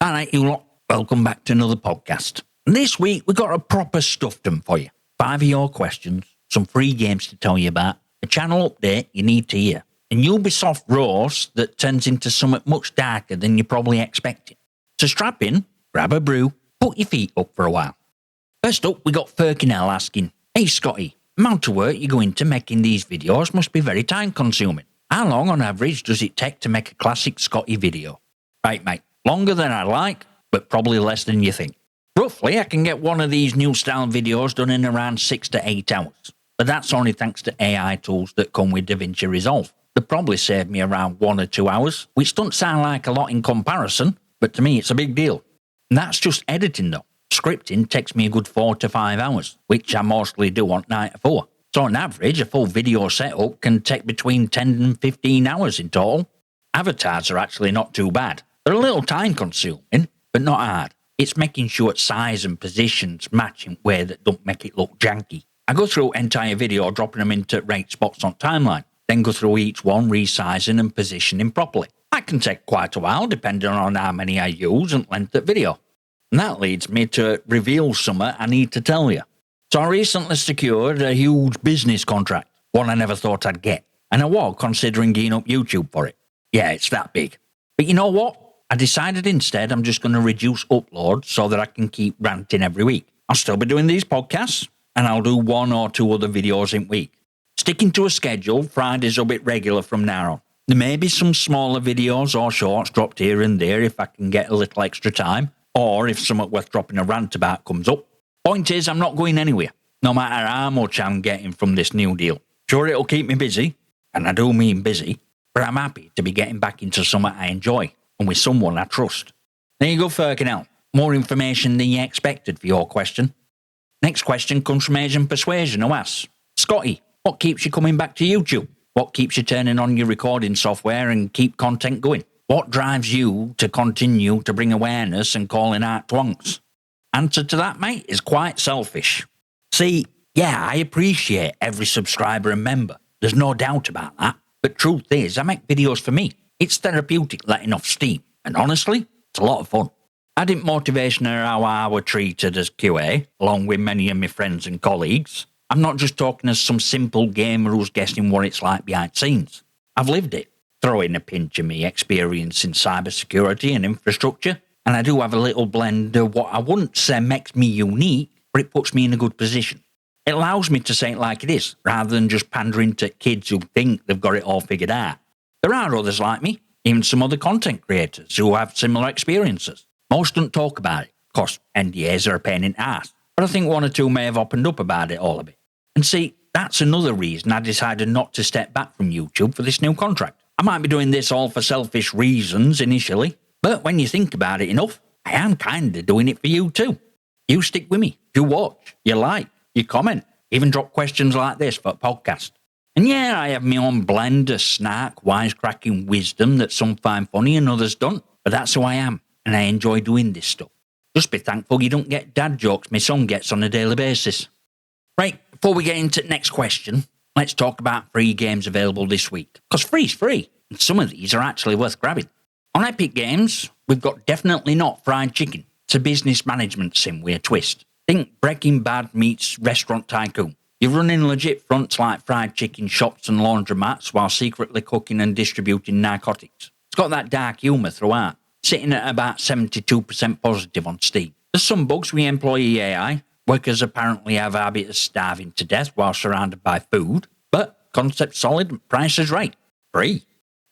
Alright, you lot, welcome back to another podcast. And this week, we got a proper stuffed 'em for you. 5 of your questions, some free games to tell you about, a channel update you need to hear, and Ubisoft roast that turns into something much darker than you probably expected. So strap in, grab a brew, put your feet up for a while. First up, we got Ferkinell asking, "Hey Scotty, the amount of work you go into making these videos must be very time consuming. How long on average does it take to make a classic Scotty video?" Right mate, longer than I like, but probably less than you think. Roughly, I can get one of these new style videos done in around 6 to 8 hours, but that's only thanks to AI tools that come with DaVinci Resolve. They probably save me around 1 or 2 hours, which doesn't sound like a lot in comparison, but to me it's a big deal. And that's just editing though. Scripting takes me a good 4 to 5 hours, which I mostly do on night 4. So on average, a full video setup can take between 10 and 15 hours in total. Avatars are actually not too bad. They're a little time consuming, but not hard. It's making sure size and positions match in a way that don't make it look janky. I go through entire video dropping them into right spots on timeline, then go through each one resizing and positioning properly. That can take quite a while depending on how many I use and length of video. And that leads me to reveal something I need to tell you. So I recently secured a huge business contract, one I never thought I'd get, and I was considering getting up YouTube for it. Yeah, it's that big. But you know what? I decided instead I'm just going to reduce uploads so that I can keep ranting every week. I'll still be doing these podcasts, and I'll do 1 or 2 other videos in a week. Sticking to a schedule, Fridays will be regular from now on. There may be some smaller videos or shorts dropped here and there if I can get a little extra time, or if something worth dropping a rant about comes up. Point is, I'm not going anywhere, no matter how much I'm getting from this new deal. Sure, it'll keep me busy, and I do mean busy, but I'm happy to be getting back into something I enjoy, and with someone I trust. There you go, Ferkinell. More information than you expected for your question. Next question comes from AsianPersuasion, who asks, "Scotty, what keeps you coming back to YouTube? What keeps you turning on your recording software and keep content going? What drives you to continue to bring awareness and calling out twonks?" Answer to that, mate, is quite selfish. See, yeah, I appreciate every subscriber and member. There's no doubt about that. But truth is, I make videos for me. It's therapeutic letting off steam. And honestly, it's a lot of fun. Adding motivation are how I were treated as QA, along with many of my friends and colleagues. I'm not just talking as some simple gamer who's guessing what it's like behind scenes. I've lived it. Throw in a pinch of me experience in cybersecurity and infrastructure, and I do have a little blend of what I wouldn't say makes me unique, but it puts me in a good position. It allows me to say it like it is, rather than just pandering to kids who think they've got it all figured out. There are others like me, even some other content creators who have similar experiences. Most don't talk about it, because NDAs are a pain in the ass, but I think 1 or 2 may have opened up about it all a bit. And see, that's another reason I decided not to step back from YouTube for this new contract. I might be doing this all for selfish reasons initially, but when you think about it enough, I am kinda doing it for you too. You stick with me, you watch, you like, you comment, even drop questions like this for a podcast. And yeah, I have my own blend of snark, wisecracking wisdom that some find funny and others don't, but that's who I am, and I enjoy doing this stuff. Just be thankful you don't get dad jokes my son gets on a daily basis. Right, before we get into the next question, let's talk about free games available this week. Because free's free, and some of these are actually worth grabbing. On Epic Games, we've got Definitely Not Fried Chicken. It's a business management sim with a twist. Think Breaking Bad meets Restaurant Tycoon. You're running legit fronts like fried chicken shops and laundromats while secretly cooking and distributing narcotics. It's got that dark humour throughout, sitting at about 72% positive on Steam. There's some bugs with employee AI. Workers apparently have a habit of starving to death while surrounded by food, but concept solid, price is right. Free.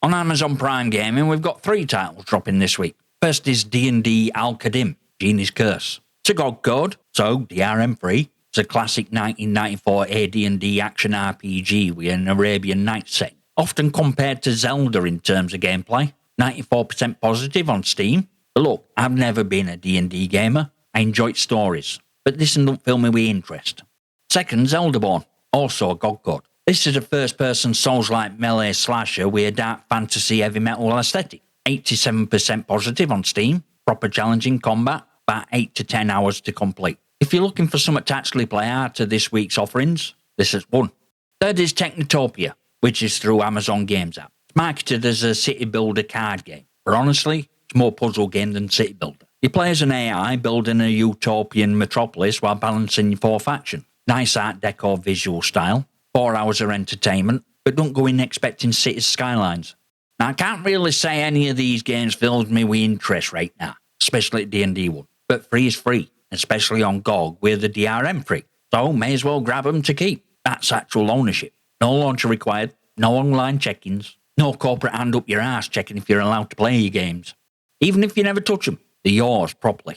On Amazon Prime Gaming, we've got 3 titles dropping this week. First is D&D Al-Qadim, Genie's Curse. It's a God code, so DRM free. It's a classic 1994 AD&D action RPG with an Arabian Nights setting, often compared to Zelda in terms of gameplay. 94% positive on Steam. But look, I've never been a D&D gamer. I enjoy stories, but this don't fill me with interest. Second, Zeldaborn, also a God code. This is a first-person Souls-like melee slasher with a dark fantasy heavy metal aesthetic. 87% positive on Steam, proper challenging combat, about 8 to 10 hours to complete. If you're looking for something to actually play out of this week's offerings, this is one. Third is Technotopia, which is through Amazon Games app. It's marketed as a city builder card game, but honestly, It's more puzzle game than city builder. You play as an AI building a utopian metropolis while balancing 4 factions. Nice art decor visual style, 4 hours of entertainment, but don't go in expecting cities skylines. Now, I can't really say any of these games filled me with interest right now, especially D&D one. But free is free, especially on GOG with the DRM free. So may as well grab them to keep. That's actual ownership. No launcher required, no online check-ins, no corporate hand up your ass checking if you're allowed to play your games. Even if you never touch them, they're yours properly.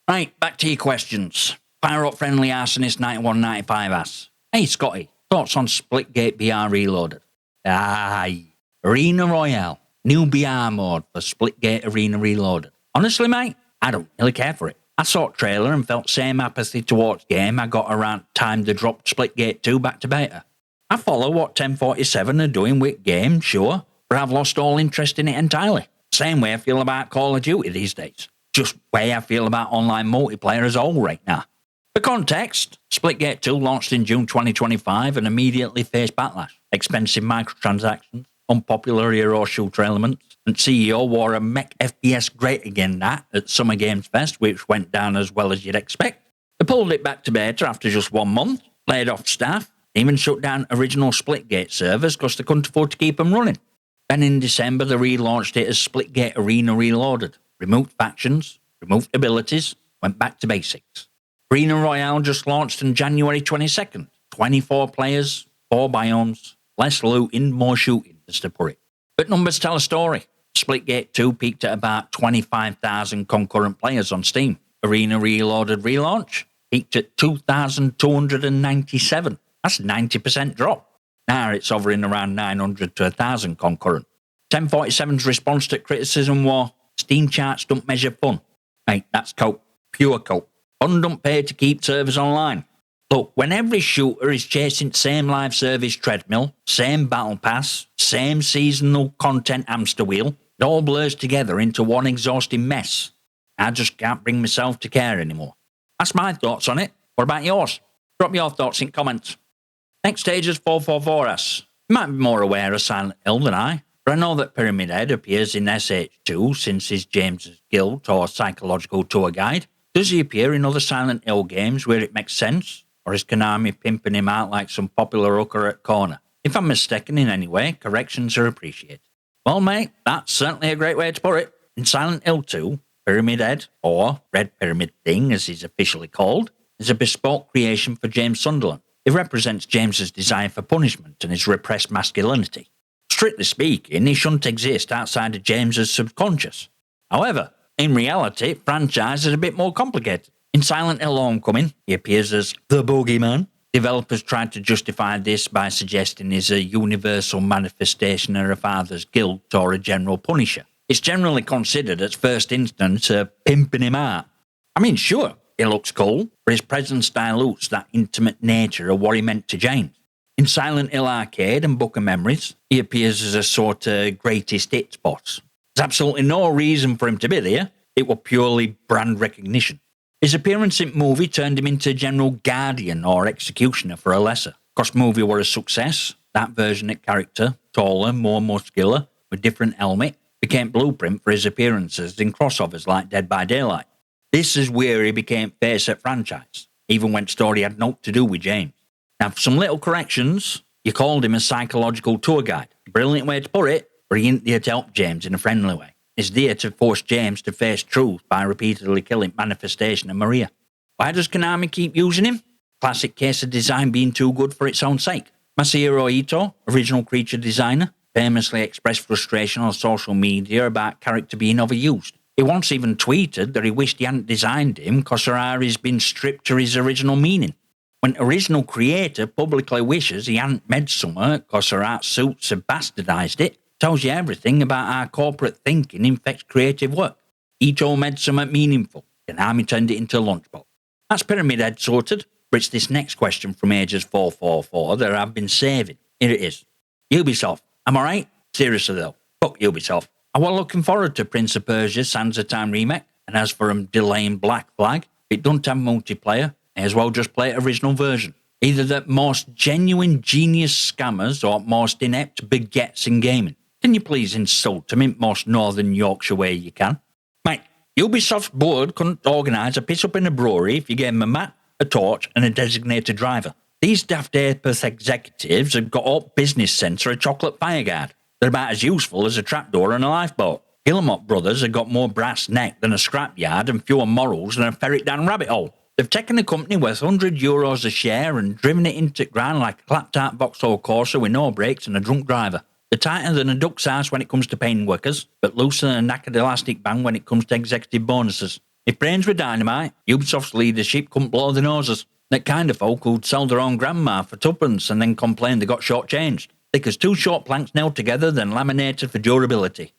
Right, back to your questions. Fire Up Friendly Arsonist 9195 asks, hey Scotty, thoughts on Splitgate BR Reloaded? Aye. Arena Royale, new BR mode for Splitgate Arena Reloaded. Honestly, mate, I don't really care for it. I saw a trailer and felt same apathy towards game I got around time they dropped Splitgate 2 back to beta. I follow what 1047 are doing with game, sure, but I've lost all interest in it entirely. Same way I feel about Call of Duty these days. Just way I feel about online multiplayer as a whole right now. For context, Splitgate 2 launched in June 2025 and immediately faced backlash. Expensive microtransactions, unpopular hero shooter elements, and CEO wore a mech FPS great again that at Summer Games Fest, which went down as well as you'd expect. They pulled it back to beta after just 1 month, laid off staff, even shut down original Splitgate servers because they couldn't afford to keep them running. Then in December, they relaunched it as Splitgate Arena Reloaded. Removed factions, removed abilities, went back to basics. Arena Royale just launched on January 22nd. 24 players, 4 biomes, less looting, more shooting, as to put it. But numbers tell a story. Splitgate 2 peaked at about 25,000 concurrent players on Steam. Arena Reloaded relaunch peaked at 2,297. That's a 90% drop. Now it's hovering around 900 to 1,000 concurrent. 1047's response to criticism was, Steam charts don't measure fun. Mate, that's cope. Pure cope. Fun don't pay to keep servers online. Look, when every shooter is chasing the same live service treadmill, same battle pass, same seasonal content hamster wheel, it all blurs together into one exhausting mess. I just can't bring myself to care anymore. That's my thoughts on it. What about yours? Drop your thoughts in comments. Next stage is 444 asks, you might be more aware of Silent Hill than I, but I know that Pyramid Head appears in SH2 since he's James's Guild or Psychological Tour Guide. Does he appear in other Silent Hill games where it makes sense? Or is Konami pimping him out like some popular hooker at corner? If I'm mistaken in any way, corrections are appreciated. Well, mate, that's certainly a great way to put it. In Silent Hill 2, Pyramid Head, or Red Pyramid Thing as he's officially called, is a bespoke creation for James Sunderland. It represents James's desire for punishment and his repressed masculinity. Strictly speaking, he shouldn't exist outside of James's subconscious. However, in reality, the franchise is a bit more complicated. In Silent Hill Homecoming, he appears as the Boogeyman. Developers tried to justify this by suggesting he's a universal manifestation of a father's guilt or a general punisher. It's generally considered at first instance pimping him out. I mean, sure, he looks cool, but his presence dilutes that intimate nature of what he meant to James. In Silent Hill Arcade and Book of Memories, he appears as a sort of greatest hits boss. There's absolutely no reason for him to be there. It was purely brand recognition. His appearance in movie turned him into General Guardian or Executioner for a lesser. Because movie were a success, that version of character, taller, more muscular, with different helmet, became blueprint for his appearances in crossovers like Dead by Daylight. This is where he became face at franchise, even when story had naught to do with James. Now, for some little corrections, you called him a psychological tour guide. Brilliant way to put it, but he ain't there to help James in a friendly way. He's there to force James to face truth by repeatedly killing Manifestation and Maria. Why does Konami keep using him? Classic case of design being too good for its own sake. Masahiro Ito, original creature designer, famously expressed frustration on social media about character being overused. He once even tweeted that he wished he hadn't designed him because Harari's been stripped to his original meaning. When original creator publicly wishes he hadn't made something because her art suits have bastardised it, tells you everything about how corporate thinking infects creative work. Ito made something meaningful. Konami turned it into a lunchbox. That's Pyramid Head sorted, but it's this next question from Ages 444 that I've been saving. Here it is. Ubisoft, am I right? Seriously though, fuck Ubisoft. I was looking forward to Prince of Persia Sands of Time remake, and as for delaying Black Flag, if it don't have multiplayer, may as well just play original version. Either the most genuine genius scammers or most inept baguettes in gaming. Can you please insult him in most northern Yorkshire way you can? Ubisoft's board couldn't organise a piss-up in a brewery if you gave them a map, a torch and a designated driver. These daft Apeth executives have got up business sense or a chocolate fireguard. They're about as useful as a trapdoor on a lifeboat. Guillemot Brothers have got more brass neck than a scrapyard and fewer morals than a ferret down rabbit hole. They've taken a company worth €100 a share and driven it into the ground like a clapped-out Vauxhall Corsa with no brakes and a drunk driver. They're tighter than a duck's ass when it comes to paying workers, but looser than a knackered elastic band when it comes to executive bonuses. If brains were dynamite, Ubisoft's leadership couldn't blow their noses. That kind of folk who'd sell their own grandma for tuppence and then complain they got shortchanged. Thick as two short planks nailed together, then laminated for durability.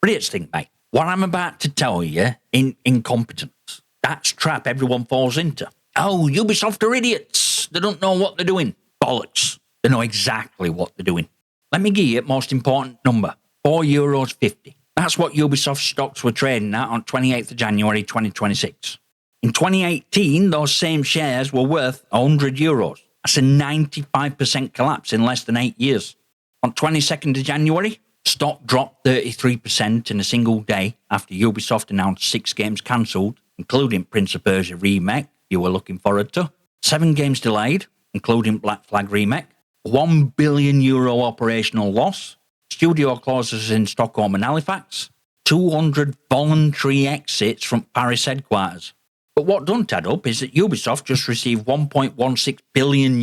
Brilliant thing, mate. What I'm about to tell you in incompetence. That's trap everyone falls into. Oh, Ubisoft are idiots. They don't know what they're doing. Bollocks. They know exactly what they're doing. Let me give you the most important number. €4.50. That's what Ubisoft stocks were trading at on 28th of January 2026. In 2018, those same shares were worth €100. That's a 95% collapse in less than 8 years. On 22nd of January, stock dropped 33% in a single day after Ubisoft announced 6 games cancelled, including Prince of Persia Remake you were looking forward to, 7 games delayed, including Black Flag Remake, €1 billion operational loss, studio closures in Stockholm and Halifax, 200 voluntary exits from Paris headquarters. But what don't add up is that Ubisoft just received €1.16 billion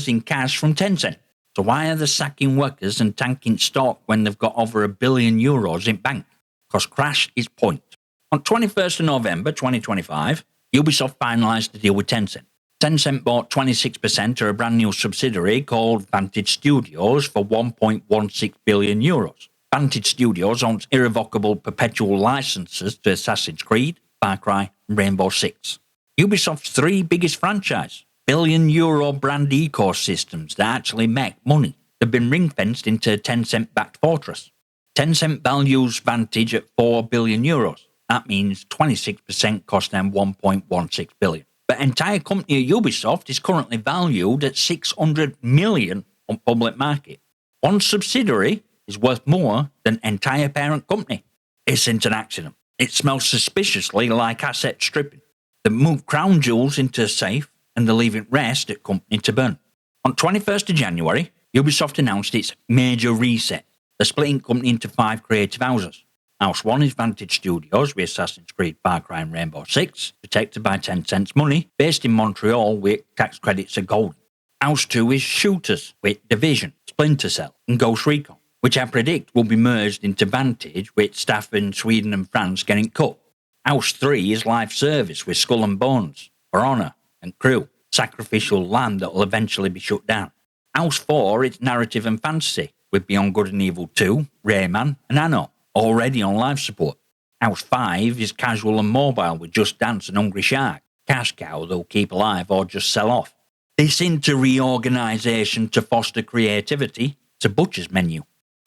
in cash from Tencent. So why are they sacking workers and tanking stock when they've got over €1 billion in bank? Because crash is point. On 21st of November 2025, Ubisoft finalised the deal with Tencent. Tencent bought 26% of a brand new subsidiary called Vantage Studios for €1.16 billion. Vantage Studios owns irrevocable perpetual licenses to Assassin's Creed, Far Cry, and Rainbow Six. Ubisoft's 3 biggest franchise, €1 billion brand ecosystems that actually make money, have been ring-fenced into a Tencent-backed fortress. Tencent values Vantage at €4 billion. That means 26% cost them $1.16 billion. But entire company of Ubisoft is currently valued at $600 million on public market. One subsidiary is worth more than entire parent company. This isn't an accident. It smells suspiciously like asset stripping. They move crown jewels into a safe and they're leaving rest at company to burn. On 21st of January, Ubisoft announced its major reset. They're splitting company into 5 creative houses. House 1 is Vantage Studios with Assassin's Creed, Far Cry and Rainbow Six, protected by Tencent's money, based in Montreal with tax credits of gold. House 2 is Shooters with Division, Splinter Cell and Ghost Recon, which I predict will be merged into Vantage with staff in Sweden and France getting cut. House 3 is Live Service with Skull and Bones, For Honor and Crew, Sacrificial Lamb that will eventually be shut down. House 4 is Narrative and Fantasy with Beyond Good and Evil 2, Rayman and Anno, already on live support. House 5 is Casual and Mobile with Just Dance and Hungry Shark, cash cow they'll keep alive or just sell off. This into reorganisation to foster creativity, it's a butcher's menu.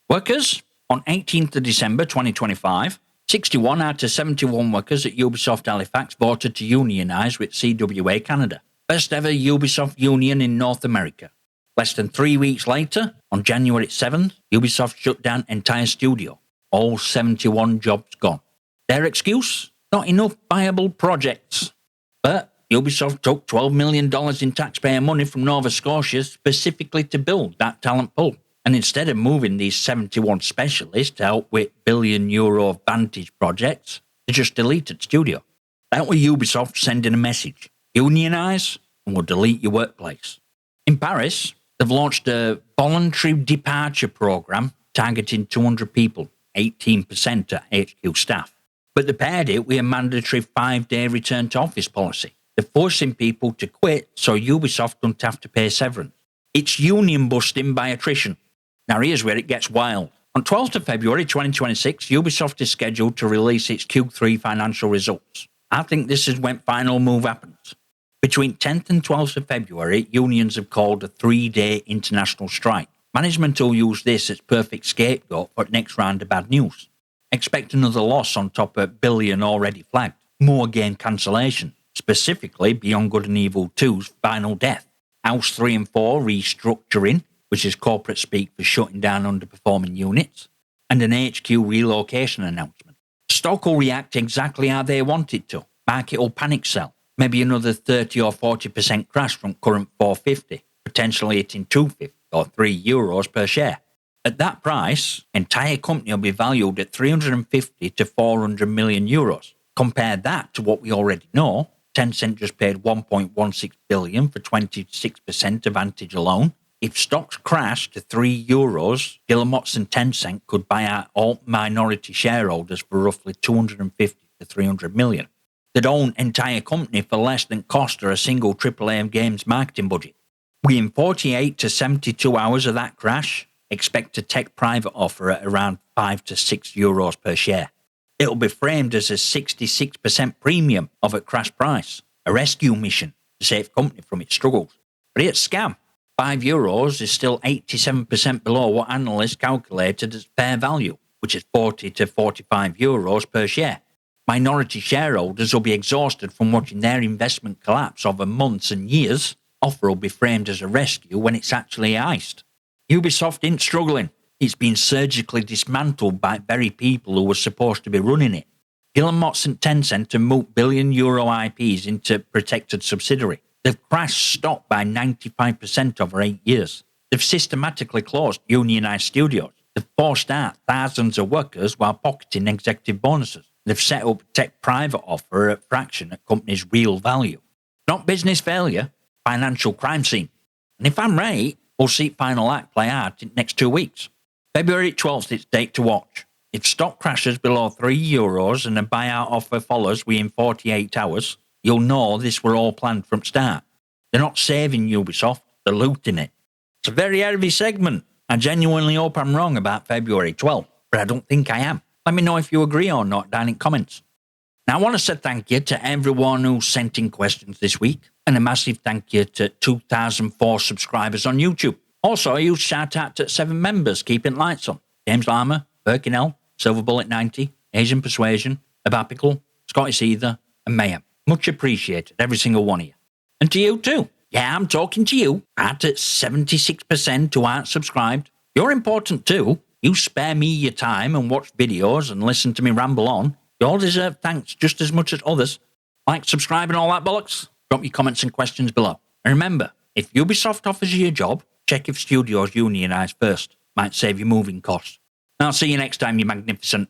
Workers, on 18th of December 2025, 61 out of 71 workers at Ubisoft Halifax voted to unionise with CWA Canada, first ever Ubisoft union in North America. Less than 3 weeks later, on January 7th, Ubisoft shut down entire studio. All 71 jobs gone. Their excuse? Not enough viable projects. But Ubisoft took $12 million in taxpayer money from Nova Scotia specifically to build that talent pool. And instead of moving these 71 specialists to help with €1 billion Vantage projects, they just deleted studio. That was Ubisoft sending a message. Unionise and we'll delete your workplace. In Paris, they've launched a voluntary departure program targeting 200 people. 18% at HQ staff. But they paired it with a mandatory 5-day return to office policy. They're forcing people to quit so Ubisoft don't have to pay severance. It's union busting by attrition. Now here's where it gets wild. On 12th of February 2026, Ubisoft is scheduled to release its Q3 financial results. I think this is when final move happens. Between 10th and 12th of February, unions have called a 3-day international strike. Management will use this as perfect scapegoat for the next round of bad news. Expect another loss on top of $1 billion already flagged. More game cancellation, specifically Beyond Good and Evil 2's final death. House 3 and 4 restructuring, which is corporate speak for shutting down underperforming units. And an HQ relocation announcement. Stock will react exactly how they want it to. Market will panic sell. Maybe another 30 or 40% crash from current 450, potentially hitting 250 or €3 per share. At that price, entire company will be valued at 350 to 400 million euros. Compare that to what we already know. Tencent just paid 1.16 billion for 26% of Vantage alone. If stocks crash to €3, Guillemot's and Tencent could buy out all minority shareholders for roughly 250 to 300 million. They'd own entire company for less than cost or a single AAA games marketing budget. Within 48 to 72 hours of that crash, expect a tech private offer at around €5 to €6 per share. It'll be framed as a 66% premium of a crash price, a rescue mission to save company from its struggles. But it's a scam. €5 is still 87% below what analysts calculated as fair value, which is 40 to €45 per share. Minority shareholders will be exhausted from watching their investment collapse over months and years. Offer will be framed as a rescue when it's actually a heist. Ubisoft ain't struggling. It's been surgically dismantled by very people who were supposed to be running it. Guillemot's and Tencent have moved €1 billion IPs into protected subsidiary. They've crashed stock by 95% over 8 years. They've systematically closed unionized studios. They've forced out thousands of workers while pocketing executive bonuses. They've set up a tech private offer at fraction at company's real value. Not business failure, financial crime scene. And if I'm right, we'll see final act play out in the next 2 weeks. February 12th is date to watch. If stock crashes below €3 and a buyout offer follows within 48 hours, you'll know this were all planned from start. They're not saving Ubisoft, they're looting it. It's a very heavy segment. I genuinely hope I'm wrong about February 12th, but I don't think I am. Let me know if you agree or not down in comments. Now, I want to say thank you to everyone who sent in questions this week, and a massive thank you to 2004 subscribers on YouTube. Also, a huge shout out to 7 members keeping lights on: James Lama, Ferkinell, Silver Bullet 90, AsianPersuasion, Abapical, Scotty Seether, and Mayhem. Much appreciated, every single one of you. And to you too. Yeah, I'm talking to you. At 76% who aren't subscribed. You're important too. You spare me your time and watch videos and listen to me ramble on. You all deserve thanks just as much as others. Like, subscribe, and all that bollocks. Drop your comments and questions below. And remember, if Ubisoft offers you a job, check if studios unionise first. Might save you moving costs. And I'll see you next time, you magnificent.